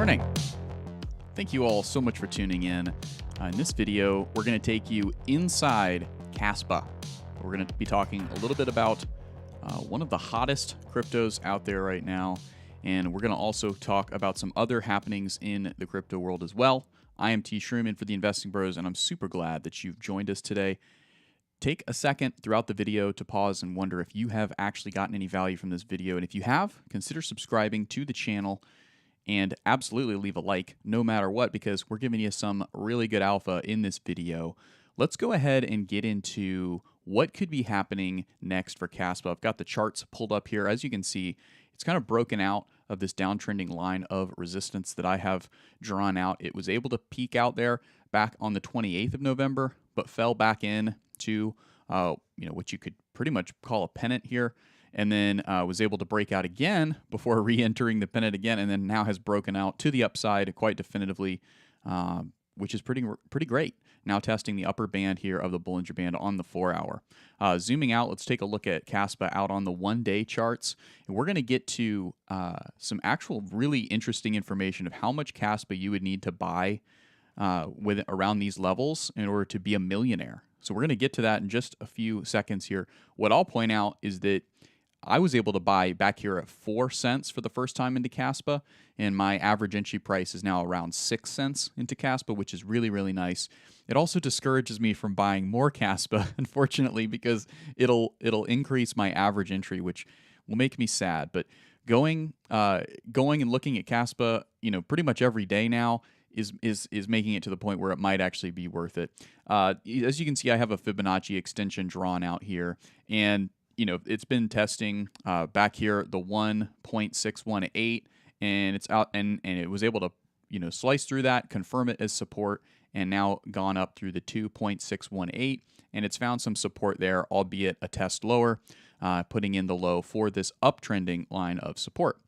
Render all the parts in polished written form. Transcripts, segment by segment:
morning. Thank you all so much for tuning in. In this video, we're going to take you inside KASPA. We're going to be talking a little bit about one of the hottest cryptos out there right now, and we're going to also talk about some other happenings in the crypto world as well. I am T. Shrewman for the Investing Bros, and I'm super glad that you've joined us today. Take a second throughout the video to pause and wonder if you have actually gotten any value from this video, and if you have, consider subscribing to the channel and absolutely leave a like no matter what, because we're giving you some really good alpha in this video. Let's go ahead and get into what could be happening next for KASPA. I've got the charts pulled up here. As you can see, it's kind of broken out of this downtrending line of resistance that I have drawn out. It was able to peak out there back on the 28th of November, but fell back in to what you could pretty much call a pennant here, and then was able to break out again before re-entering the pennant again, and then now has broken out to the upside quite definitively, which is pretty great. Now testing the upper band here of the Bollinger Band on the 4-hour. Zooming out, let's take a look at KASPA out on the one-day charts, and we're going to get to some actual really interesting information of how much KASPA you would need to buy with around these levels in order to be a millionaire. So we're going to get to that in just a few seconds here. What I'll point out is that I was able to buy back here at 4 cents for the first time into KASPA, and my average entry price is now around 6 cents into KASPA, which is really, really nice. It also discourages me from buying more KASPA, unfortunately, because it'll increase my average entry, which will make me sad. But going and looking at KASPA, pretty much every day now is making it to the point where it might actually be worth it. As you can see, I have a Fibonacci extension drawn out here, and it's been testing back here the 1.618, and it's out, and it was able to slice through that, confirm it as support, and now gone up through the 2.618, and it's found some support there, albeit a test lower, putting in the low for this uptrending line of support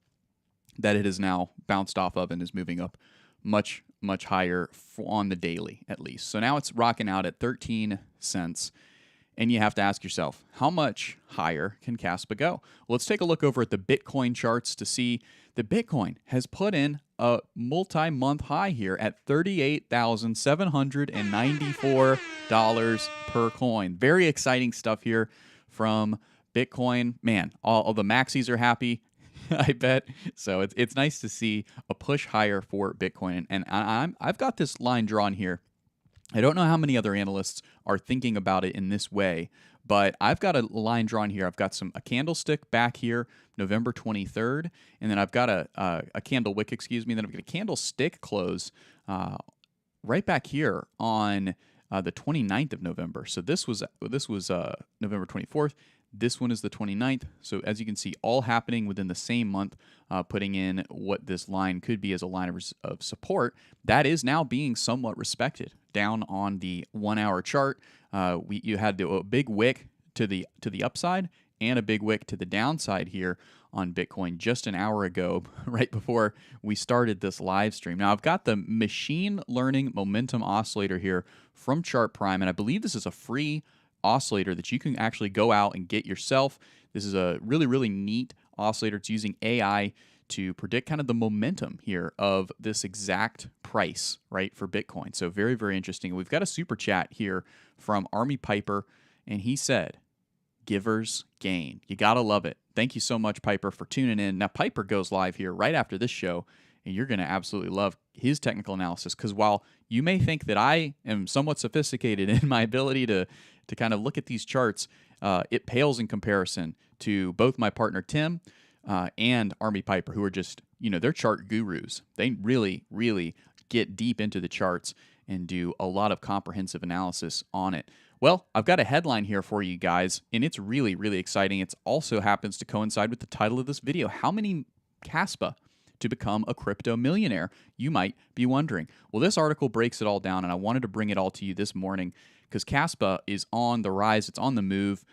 that it has now bounced off of and is moving up much higher on the daily, at least. So now it's rocking out at 13 cents. And you have to ask yourself, how much higher can KASPA go? Well, let's take a look over at the Bitcoin charts to see that Bitcoin has put in a multi-month high here at $38,794 per coin. Very exciting stuff here from Bitcoin. Man, all the maxis are happy, I bet. So it's nice to see a push higher for Bitcoin. And I've got this line drawn here. I don't know how many other analysts are thinking about it in this way, but I've got a line drawn here. I've got a candlestick back here, November 23rd, and then I've got a candle wick, then I've got a candlestick close right back here on the 29th of November. So this was November 24th. This one is the 29th. So as you can see, all happening within the same month, putting in what this line could be as a line of support. That is now being somewhat respected. Down on the 1-hour chart, you had a big wick to the upside and a big wick to the downside here on Bitcoin just an hour ago, right before we started this live stream. Now I've got the machine learning momentum oscillator here from Chart Prime, and I believe this is a free oscillator that you can actually go out and get yourself. This is a really, really neat oscillator. It's using AI to predict kind of the momentum here of this exact price, right, for Bitcoin. So very, very interesting. We've got a super chat here from Army Piper, and he said, "Givers gain." You got to love it. Thank you so much, Piper, for tuning in. Now, Piper goes live here right after this show, and you're going to absolutely love his technical analysis, because while you may think that I am somewhat sophisticated in my ability to kind of look at these charts, it pales in comparison to both my partner Tim and Army Piper, who are just, they're chart gurus. They really, really get deep into the charts and do a lot of comprehensive analysis on it. Well, I've got a headline here for you guys, and it's really, really exciting. It also happens to coincide with the title of this video. How many KASPA to become a crypto millionaire, you might be wondering. Well, this article breaks it all down, and I wanted to bring it all to you this morning because KASPA is on the rise. It's on the move.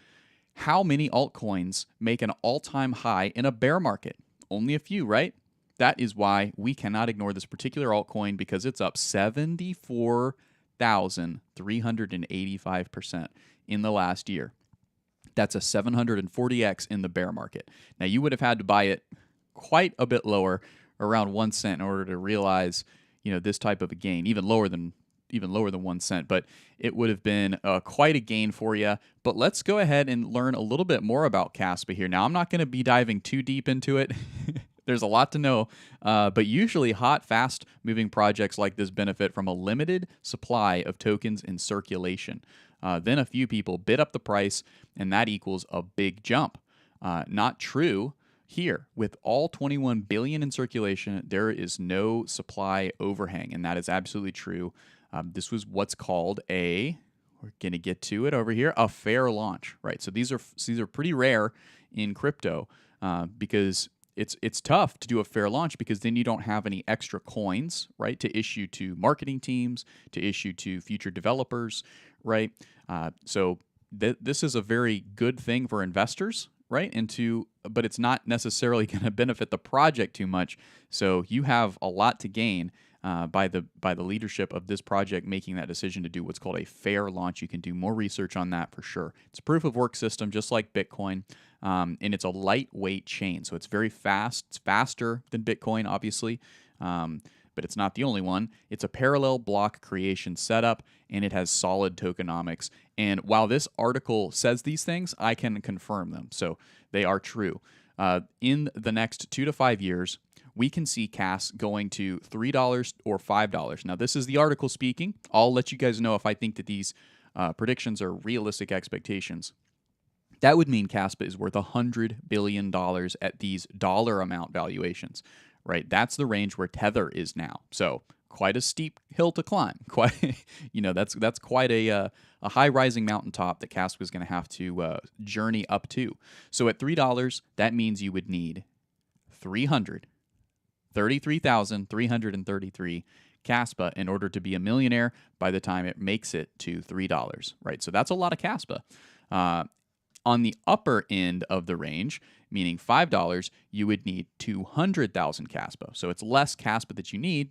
How many altcoins make an all-time high in a bear market? Only a few, right? That is why we cannot ignore this particular altcoin, because it's up 74,385% in the last year. That's a 740x in the bear market. Now, you would have had to buy it quite a bit lower around 1 cent in order to realize, this type of a gain, even lower than 1 cent, but it would have been quite a gain for you. But let's go ahead and learn a little bit more about KASPA here. Now, I'm not going to be diving too deep into it. There's a lot to know, but usually hot, fast-moving projects like this benefit from a limited supply of tokens in circulation. Then a few people bid up the price, and that equals a big jump. Not true here. With all 21 billion in circulation, there is no supply overhang, and that is absolutely true. This was what's called we're going to get to it over here, a fair launch, right? So these are pretty rare in crypto because it's tough to do a fair launch because then you don't have any extra coins, right, to issue to marketing teams, to issue to future developers, right? So this is a very good thing for investors, right? But it's not necessarily going to benefit the project too much. So you have a lot to gain by the leadership of this project making that decision to do what's called a fair launch. You can do more research on that for sure. It's a proof of work system, just like Bitcoin, and it's a lightweight chain, so it's very fast. It's faster than Bitcoin, obviously, but it's not the only one. It's a parallel block creation setup, and it has solid tokenomics. And while this article says these things, I can confirm them, so they are true. In the next 2 to 5 years, we can see KAS going to $3 or $5. Now, this is the article speaking. I'll let you guys know if I think that these predictions are realistic expectations. That would mean KASPA is worth $100 billion at these dollar amount valuations, right? That's the range where Tether is now. So quite a steep hill to climb. That's quite a high rising mountaintop that KASPA is going to have to journey up to. So at $3, that means you would need 33,333 KASPA in order to be a millionaire by the time it makes it to $3, right? So that's a lot of KASPA. On the upper end of the range, meaning $5, you would need 200,000 KASPA. So it's less KASPA that you need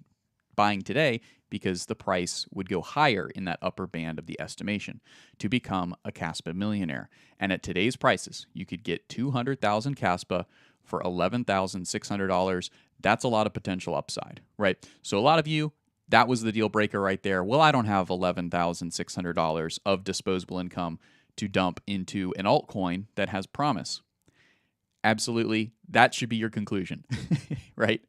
buying today because the price would go higher in that upper band of the estimation to become a KASPA millionaire. And at today's prices, you could get 200,000 KASPA for $11,600. That's a lot of potential upside, right? So a lot of you, that was the deal breaker right there. Well, I don't have $11,600 of disposable income to dump into an altcoin that has promise. Absolutely, that should be your conclusion, right?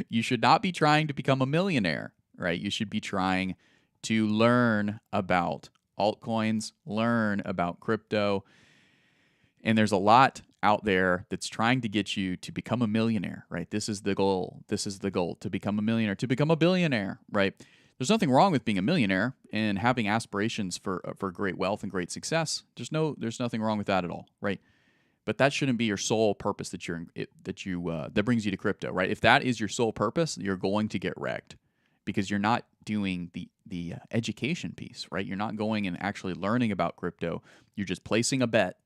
You should not be trying to become a millionaire, right? You should be trying to learn about altcoins, learn about crypto, and there's a lot out there that's trying to get you to become a millionaire, right? This is the goal. This is the goal, to become a millionaire, to become a billionaire, right? There's nothing wrong with being a millionaire and having aspirations for great wealth and great success. There's nothing wrong with that at all, right? But that shouldn't be your sole purpose that brings you to crypto, right? If that is your sole purpose, you're going to get wrecked because you're not doing the education piece, right? You're not going and actually learning about crypto. You're just placing a bet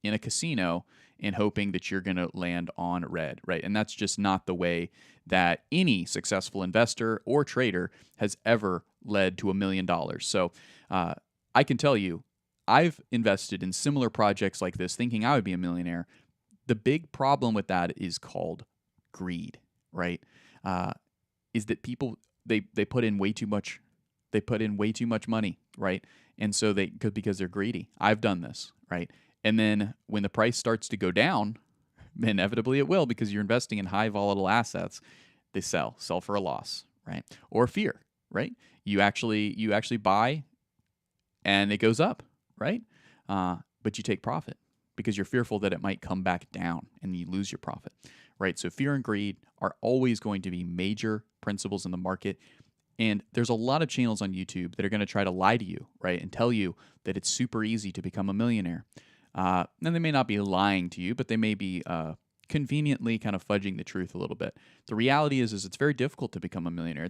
in a casino and hoping that you're going to land on red, right? And that's just not the way that any successful investor or trader has ever led to $1 million. So I can tell you, I've invested in similar projects like this thinking I would be a millionaire. The big problem with that is called greed, right? Is that people, they put in way too much. They put in way too much money, right? And so because they're greedy. I've done this, right? And then when the price starts to go down, inevitably it will because you're investing in high volatile assets, they sell for a loss, right? Or fear, right? You actually buy and it goes up, right? But you take profit because you're fearful that it might come back down and you lose your profit, right? So fear and greed are always going to be major principles in the market. And there's a lot of channels on YouTube that are going to try to lie to you, right? And tell you that it's super easy to become a millionaire. And they may not be lying to you, but they may be conveniently kind of fudging the truth a little bit. The reality is it's very difficult to become a millionaire.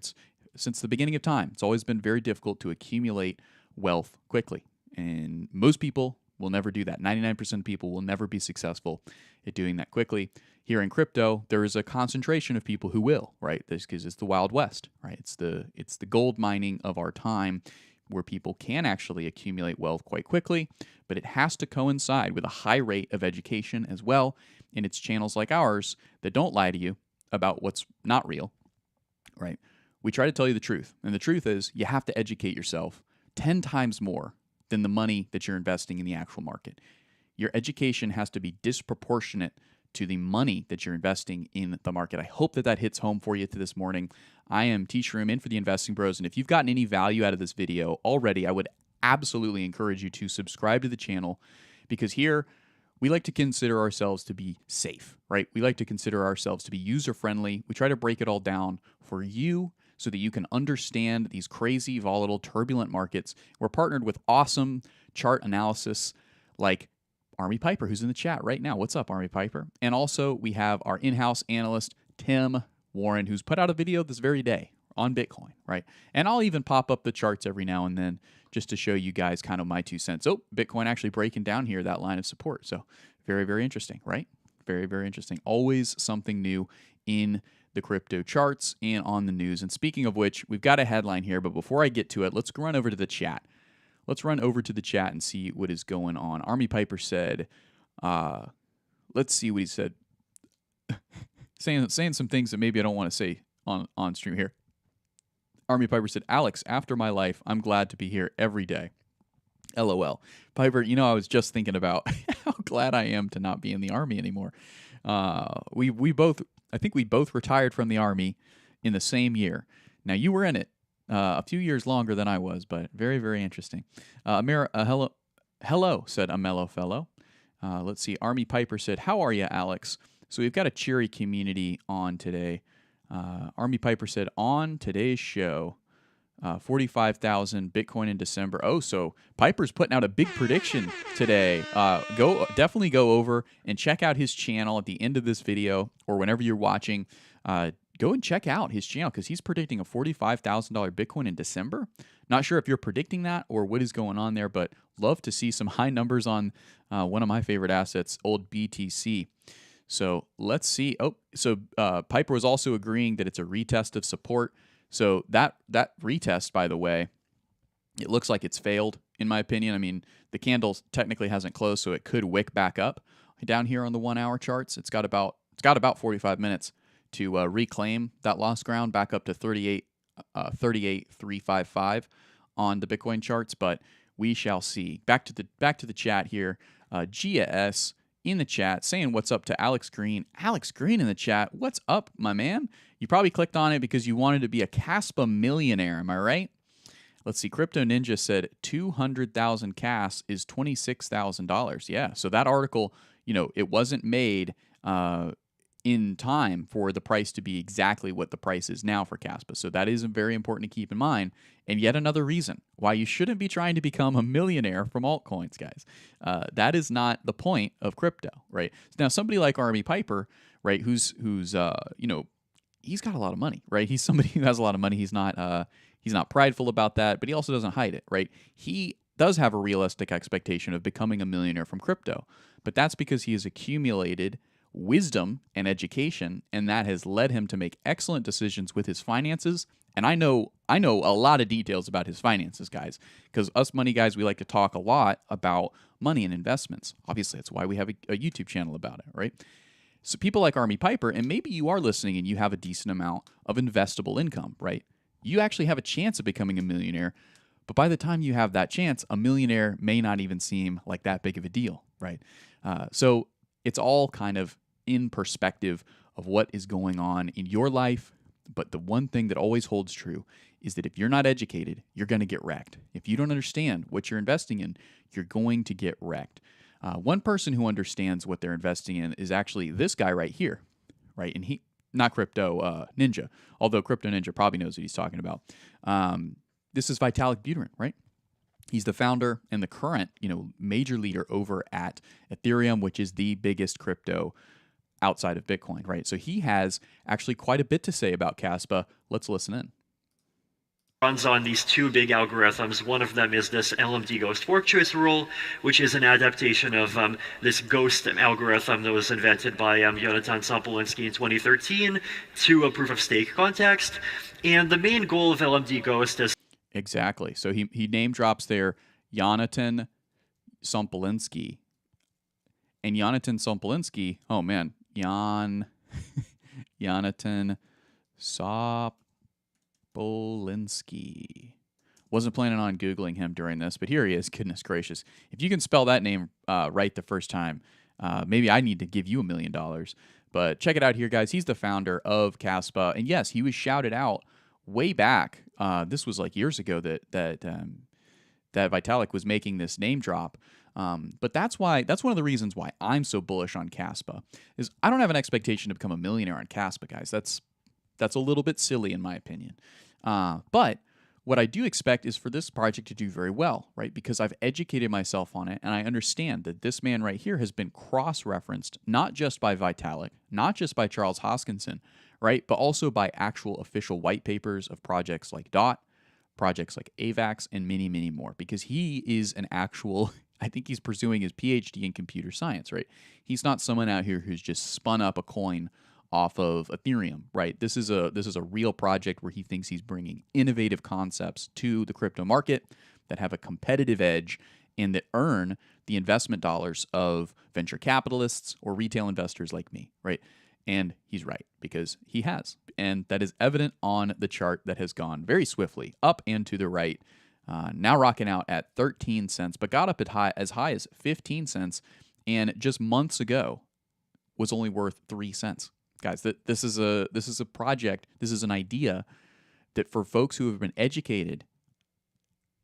Since the beginning of time, it's always been very difficult to accumulate wealth quickly. And most people will never do that. 99% of people will never be successful at doing that quickly. Here in crypto, there is a concentration of people who will, right? Because it's the Wild West, right? It's the gold mining of our time, where people can actually accumulate wealth quite quickly, but it has to coincide with a high rate of education as well. And it's channels like ours that don't lie to you about what's not real, right? We try to tell you the truth. And the truth is you have to educate yourself 10 times more than the money that you're investing in the actual market. Your education has to be disproportionate to the money that you're investing in the market. I hope that hits home for you this morning. I am T. Shroom in for the Investing Bros. And if you've gotten any value out of this video already, I would absolutely encourage you to subscribe to the channel, because here we like to consider ourselves to be safe, right? We like to consider ourselves to be user-friendly. We try to break it all down for you so that you can understand these crazy, volatile, turbulent markets. We're partnered with awesome chart analysis like Army Piper, who's in the chat right now. What's up, Army Piper? And also we have our in-house analyst, Tim Warren, who's put out a video this very day on Bitcoin, right? And I'll even pop up the charts every now and then just to show you guys kind of my 2 cents. Oh, Bitcoin actually breaking down here, that line of support. So very, very interesting, right? Very, very interesting. Always something new in the crypto charts and on the news. And speaking of which, we've got a headline here, but before I get to it, let's run over to the chat. Let's run over to the chat and see what is going on. Army Piper said, let's see what he said. saying some things that maybe I don't want to say on stream here. Army Piper said, Alex, after my life, I'm glad to be here every day. LOL. Piper, you know, I was just thinking about how glad I am to not be in the Army anymore. I think we both retired from the Army in the same year. Now, you were in it a few years longer than I was, but very, very interesting. Hello, said a mellow fellow. Let's see. Army Piper said, how are you, Alex? So we've got a cheery community on today. Army Piper said, on today's show, 45,000 Bitcoin in December. Oh, so Piper's putting out a big prediction today. Definitely go over and check out his channel at the end of this video, or whenever you're watching. Go and check out his channel, because he's predicting a $45,000 Bitcoin in December. Not sure if you're predicting that or what is going on there, but love to see some high numbers on one of my favorite assets, old BTC. So let's see. Oh, so Piper was also agreeing that it's a retest of support. So that retest, by the way, it looks like it's failed, in my opinion. I mean, the candle technically hasn't closed, so it could wick back up down here on the 1 hour charts. It's got about 45 minutes to reclaim that lost ground back up to 38,355 on the Bitcoin charts, but we shall see. Back to the chat here. GS in the chat saying what's up to Alex Green. Alex Green in the chat. What's up, my man? You probably clicked on it because you wanted to be a KASPA millionaire. Am I right? Let's see. Crypto Ninja said 200,000 KAS is $26,000. Yeah. So that article, you know, it wasn't made in time for the price to be exactly what the price is now for KASPA. So that is very important to keep in mind. And yet another reason why you shouldn't be trying to become a millionaire from altcoins, guys. That is not the point of crypto, right? Now, somebody like Army Piper, right, who's you know, he's got a lot of money, right? He's somebody who has a lot of money. He's not prideful about that, but he also doesn't hide it, right? He does have a realistic expectation of becoming a millionaire from crypto, but that's because he has accumulated wisdom and education, and that has led him to make excellent decisions with his finances. And I know a lot of details about his finances, guys, because us money guys, we like to talk a lot about money and investments. Obviously, that's why we have a YouTube channel about it, right? So people like Army Piper, and maybe you are listening and you have a decent amount of investable income, right? You actually have a chance of becoming a millionaire, but by the time you have that chance, a millionaire may not even seem like that big of a deal, right? So it's all kind of in perspective of what is going on in your life. But the one thing that always holds true is that if you're not educated, you're going to get wrecked. If you don't understand what you're investing in, you're going to get wrecked. One person who understands what they're investing in is actually this guy right here, right? And he, not Crypto Ninja, although Crypto Ninja probably knows what he's talking about. This is Vitalik Buterin, right? He's the founder and the current, major leader over at Ethereum, which is the biggest crypto outside of Bitcoin, right? So he has actually quite a bit to say about KASPA. Let's listen in. Runs on these two big algorithms. One of them is this LMD ghost fork choice rule, which is an adaptation of this ghost algorithm that was invented by Jonathan Sampolinsky in 2013 to a proof of stake context. And the main goal of LMD ghost is... Exactly. So he name drops there Jonathan Sampolinsky. And Jonathan Sampolinsky, oh man, Jonathan Sopolinski. Wasn't planning on Googling him during this, but here he is. Goodness gracious. If you can spell that name right the first time, maybe I need to give you $1 million. But check it out here, guys. He's the founder of KASPA. And yes, he was shouted out way back. This was like years ago that Vitalik was making this name drop. But that's one of the reasons why I'm so bullish on KASPA is I don't have an expectation to become a millionaire on KASPA, guys. That's a little bit silly in my opinion. But what I do expect is for this project to do very well, right? Because I've educated myself on it, and I understand that this man right here has been cross-referenced, not just by Vitalik, not just by Charles Hoskinson, right? But also by actual official white papers of projects like DOT, projects like AVAX, and many, many more. Because he is an actual, I think he's pursuing his PhD in computer science, right? He's not someone out here who's just spun up a coin off of Ethereum, right? This is a real project where he thinks he's bringing innovative concepts to the crypto market that have a competitive edge and that earn the investment dollars of venture capitalists or retail investors like me, right? And he's right because he has. And that is evident on the chart that has gone very swiftly up and to the right, now rocking out at 13 cents, but got up as high as 15 cents and just months ago was only worth 3 cents. Guys, this is a project, this is an idea that for folks who have been educated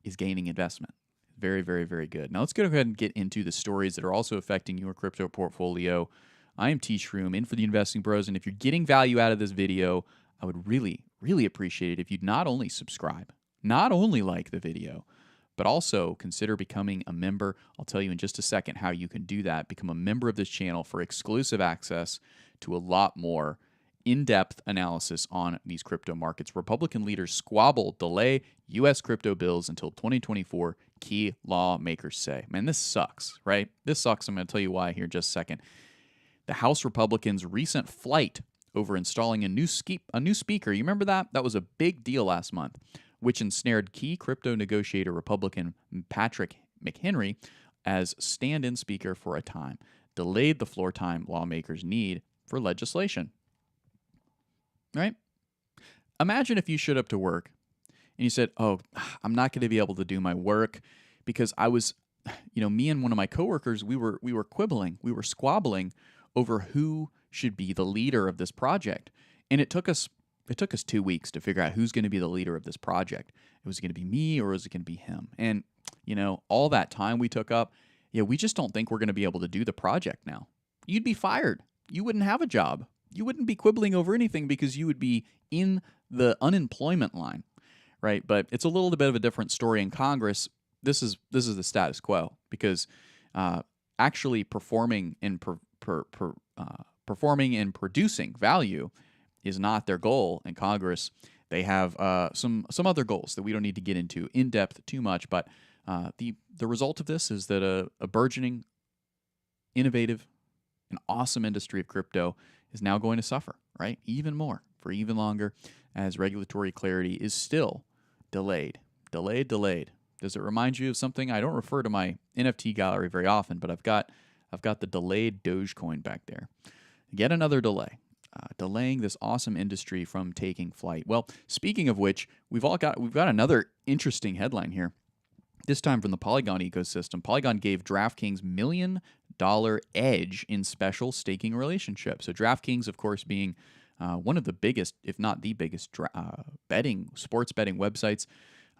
is gaining investment. Very, very, very good. Now let's go ahead and get into the stories that are also affecting your crypto portfolio. I am T Shroom, in for the Investing Bros, and if you're getting value out of this video, I would really, really appreciate it if you'd not only subscribe, not only like the video, but also consider becoming a member. I'll tell you in just a second how you can do that. Become a member of this channel for exclusive access to a lot more in-depth analysis on these crypto markets. Republican leaders squabble, delay U.S. crypto bills until 2024, key lawmakers say. Man, this sucks, right? This sucks. I'm going to tell you why here in just a second. The House Republicans' recent flight over installing a new speaker, you remember that? That was a big deal last month, which ensnared key crypto negotiator Republican Patrick McHenry as stand-in speaker for a time, delayed the floor time lawmakers need for legislation. Right? Imagine if you showed up to work and you said, "Oh, I'm not going to be able to do my work because I was, me and one of my coworkers, we were quibbling, we were squabbling over who should be the leader of this project, and it took us 2 weeks to figure out who's going to be the leader of this project. It was going to be me or was it going to be him? And all that time we took up, we just don't think we're going to be able to do the project now. You'd be fired. You wouldn't have a job. You wouldn't be quibbling over anything because you would be in the unemployment line, right? But it's a little bit of a different story in Congress. This is the status quo because actually performing and producing value is not their goal in Congress. They have some other goals that we don't need to get into in depth too much. But the result of this is that a burgeoning, innovative, an awesome industry of crypto is now going to suffer, right? Even more, for even longer, as regulatory clarity is still delayed. Does it remind you of something? I don't refer to my NFT gallery very often, but I've got the delayed Dogecoin back there. Yet another delay, delaying this awesome industry from taking flight. Well, speaking of which, we've got another interesting headline here. This time from the Polygon ecosystem. Polygon gave DraftKings $1 million edge in special staking relationship. So DraftKings, of course, being one of the biggest, if not the biggest, sports betting websites.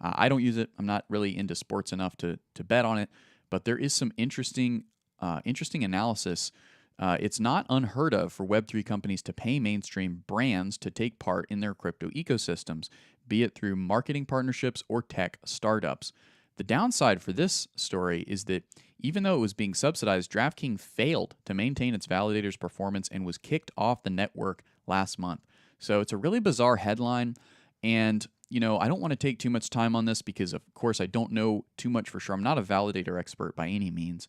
I don't use it. I'm not really into sports enough to bet on it. But there is some interesting analysis. It's not unheard of for Web3 companies to pay mainstream brands to take part in their crypto ecosystems, be it through marketing partnerships or tech startups. The downside for this story is that even though it was being subsidized, DraftKings failed to maintain its validator's performance and was kicked off the network last month. So it's a really bizarre headline. And, I don't want to take too much time on this because, of course, I don't know too much for sure. I'm not a validator expert by any means.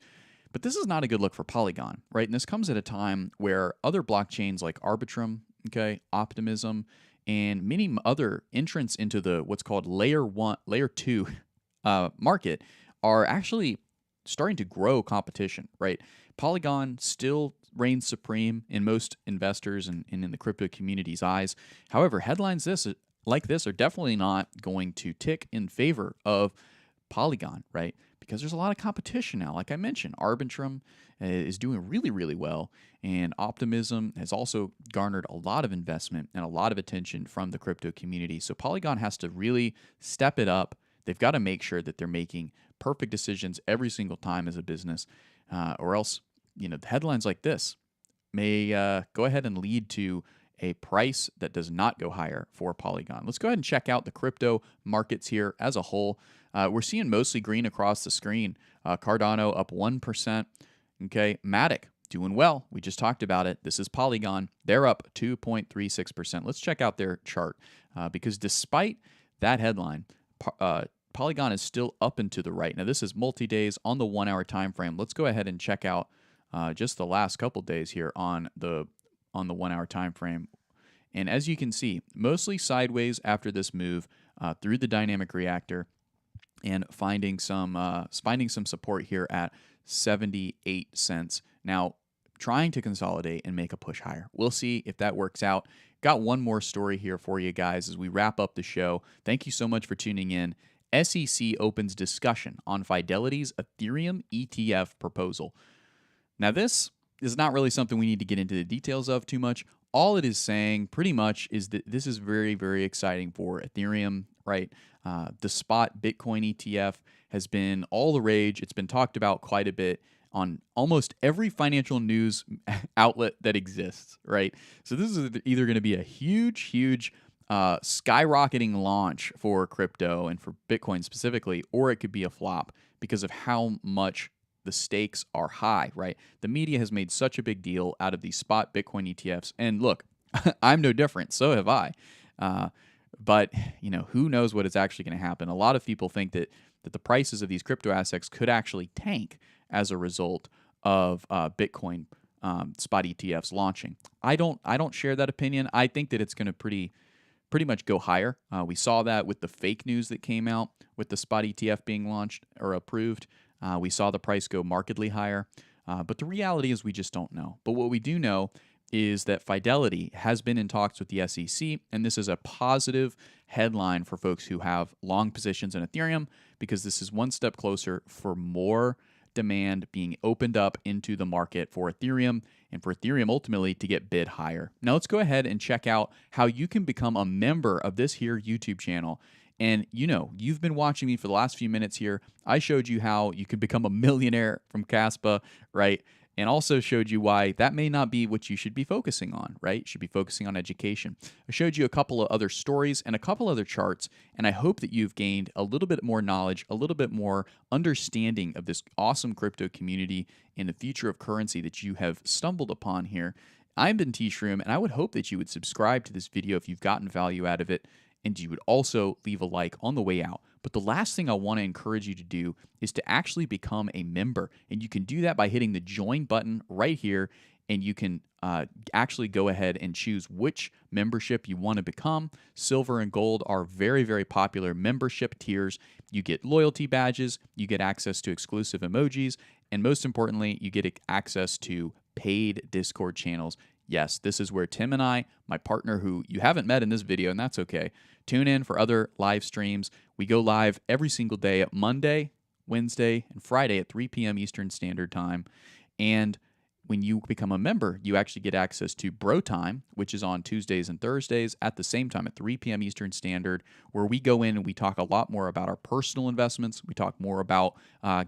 But this is not a good look for Polygon, right? And this comes at a time where other blockchains like Arbitrum, Optimism, and many other entrants into the what's called layer 2 market are actually starting to grow competition, right? Polygon still reigns supreme in most investors and in the crypto community's eyes. However, headlines like this are definitely not going to tick in favor of Polygon, right? Because there's a lot of competition now. Like I mentioned, Arbitrum is doing really, really well, and Optimism has also garnered a lot of investment and a lot of attention from the crypto community. So Polygon has to really step it up. They've got to make sure that they're making perfect decisions every single time as a business, or else, headlines like this may go ahead and lead to a price that does not go higher for Polygon. Let's go ahead and check out the crypto markets here as a whole. We're seeing mostly green across the screen. Cardano up 1%. Okay, Matic doing well. We just talked about it. This is Polygon. They're up 2.36%. Let's check out their chart because despite that headline, Polygon is still up and to the right. Now, this is multi-days on the 1 hour time frame. Let's go ahead and check out just the last couple days here on the 1 hour time frame. And as you can see, mostly sideways after this move through the dynamic reactor and finding some support here at 78 cents. Now, trying to consolidate and make a push higher. We'll see if that works out. Got one more story here for you guys as we wrap up the show. Thank you so much for tuning in. SEC opens discussion on Fidelity's Ethereum ETF proposal. Now, this is not really something we need to get into the details of too much. All it is saying pretty much is that this is very, very exciting for Ethereum, right? The spot Bitcoin ETF has been all the rage. It's been talked about quite a bit on almost every financial news outlet that exists, right? So this is either going to be a huge skyrocketing launch for crypto and for Bitcoin specifically, or it could be a flop because of how much the stakes are high, right? The media has made such a big deal out of these spot Bitcoin ETFs. And look, I'm no different. So have I. But, who knows what is actually going to happen? A lot of people think that the prices of these crypto assets could actually tank as a result of Bitcoin spot ETFs launching. I don't share that opinion. I think that it's going to pretty much go higher. We saw that with the fake news that came out with the spot ETF being launched or approved. We saw the price go markedly higher. But the reality is we just don't know. But what we do know is that Fidelity has been in talks with the SEC, and this is a positive headline for folks who have long positions in Ethereum because this is one step closer for more demand being opened up into the market for Ethereum and for Ethereum ultimately to get bid higher. Now let's go ahead and check out how you can become a member of this here YouTube channel. And you've been watching me for the last few minutes here. I showed you how you could become a millionaire from KASPA, right? And also showed you why that may not be what you should be focusing on, right? You should be focusing on education. I showed you a couple of other stories and a couple other charts, and I hope that you've gained a little bit more knowledge, a little bit more understanding of this awesome crypto community and the future of currency that you have stumbled upon here. I've been T-Shroom, and I would hope that you would subscribe to this video if you've gotten value out of it, and you would also leave a like on the way out. But the last thing I want to encourage you to do is to actually become a member. And you can do that by hitting the join button right here. And you can actually go ahead and choose which membership you want to become. Silver and gold are very, very popular membership tiers. You get loyalty badges, you get access to exclusive emojis, and most importantly, you get access to paid Discord channels. Yes, this is where Tim and I, my partner who you haven't met in this video, and that's okay, tune in for other live streams. We go live every single day at Monday, Wednesday, and Friday at 3 p.m. Eastern Standard Time. And when you become a member, you actually get access to Bro Time, which is on Tuesdays and Thursdays at the same time at 3 p.m. Eastern Standard, where we go in and we talk a lot more about our personal investments. We talk more about,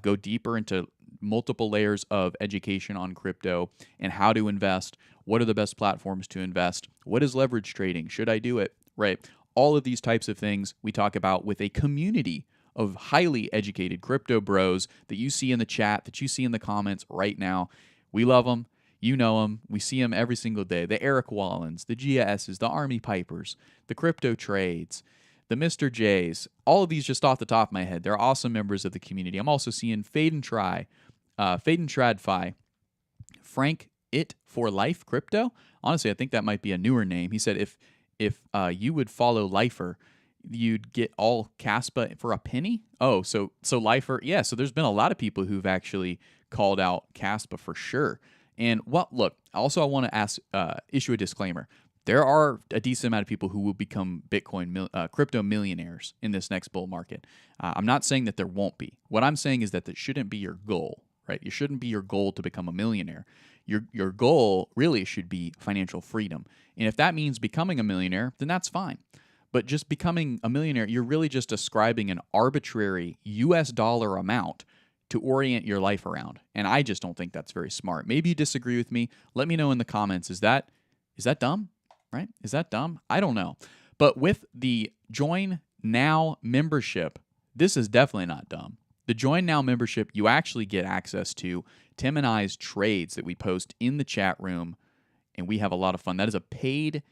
go deeper into multiple layers of education on crypto and how to invest. What are the best platforms to invest? What is leverage trading? Should I do it? Right. All of these types of things we talk about with a community of highly educated crypto bros that you see in the chat, that you see in the comments right now. We love them. You know them. We see them every single day. The Eric Wallens, the GSs, the Army Pipers, the Crypto Trades, the Mr. J's. All of these just off the top of my head. They're awesome members of the community. I'm also seeing Fade and Tradfi, Frank It for Life Crypto. Honestly, I think that might be a newer name. He said if you would follow Lifer, you'd get all KASPA for a penny. Oh, so Lifer, yeah. So there's been a lot of people who've actually called out KASPA for sure. And well, look, also I want to issue a disclaimer. There are a decent amount of people who will become crypto millionaires in this next bull market. I'm not saying that there won't be. What I'm saying is that that shouldn't be your goal, right? It shouldn't be your goal to become a millionaire. Your goal really should be financial freedom. And if that means becoming a millionaire, then that's fine. But just becoming a millionaire, you're really just ascribing an arbitrary US dollar amount to orient your life around. And I just don't think that's very smart. Maybe you disagree with me. Let me know in the comments. Is that dumb? Right? Is that dumb? I don't know. But with the Join Now membership, this is definitely not dumb. The Join Now membership, you actually get access to Tim and I's trades that we post in the chat room, and we have a lot of fun. That is a paid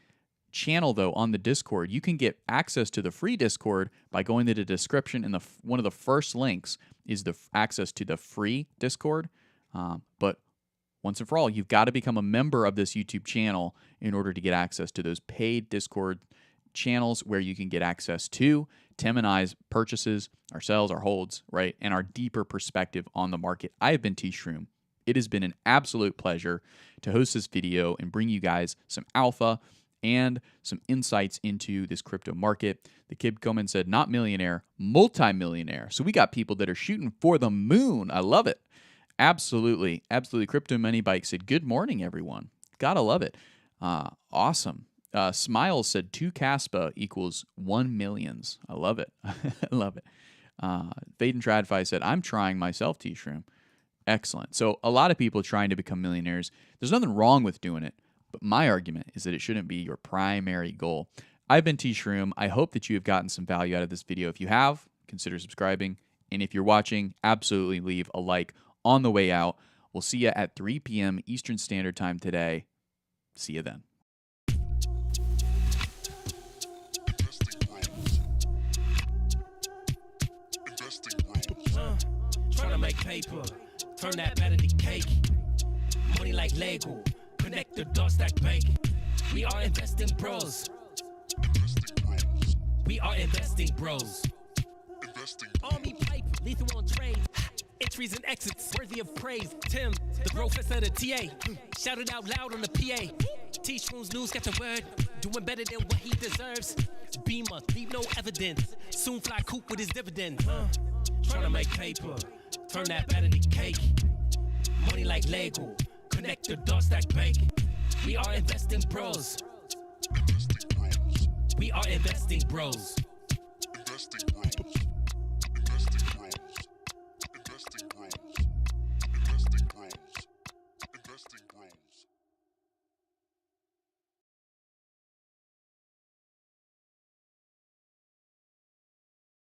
channel, though, on the Discord. You can get access to the free Discord by going to the description, and one of the first links is the access to the free Discord. But once and for all, you've got to become a member of this YouTube channel in order to get access to those paid Discord channels where you can get access to Tim and I's purchases, our sells, our holds, right, and our deeper perspective on the market. I have been T-Shroom. It has been an absolute pleasure to host this video and bring you guys some alpha and some insights into this crypto market. The kid Komen said, not millionaire, multi-millionaire. So we got people that are shooting for the moon. I love it. Absolutely. Absolutely. Crypto Money Bike said, good morning, everyone. Gotta love it. Awesome. Smiles said 2 KASPA equals 1 millions. I love it. I love it. Fade and Tradfi said, I'm trying myself, T-Shroom. Excellent. So a lot of people trying to become millionaires. There's nothing wrong with doing it, but my argument is that it shouldn't be your primary goal. I've been T-Shroom. I hope that you have gotten some value out of this video. If you have, consider subscribing. And if you're watching, absolutely leave a like on the way out. We'll see you at 3 p.m. Eastern Standard Time today. See you then. Trying to make paper, turn that better to cake. Money like Lego, connect the dots that bank. We are investing bros. We are investing bros. Army pipe, lethal on trade. Entries and exits, worthy of praise. Tim, the professor of the TA. Shouted out loud on the PA. T-Shroom's news got the word. Doing better than what he deserves. Beamer, leave no evidence. Soon fly coop with his dividend. Trying to make paper, turn that better to cake. Money like Lego, connect the dots that bank. We are investing bros. We are investing bros. Investing bros.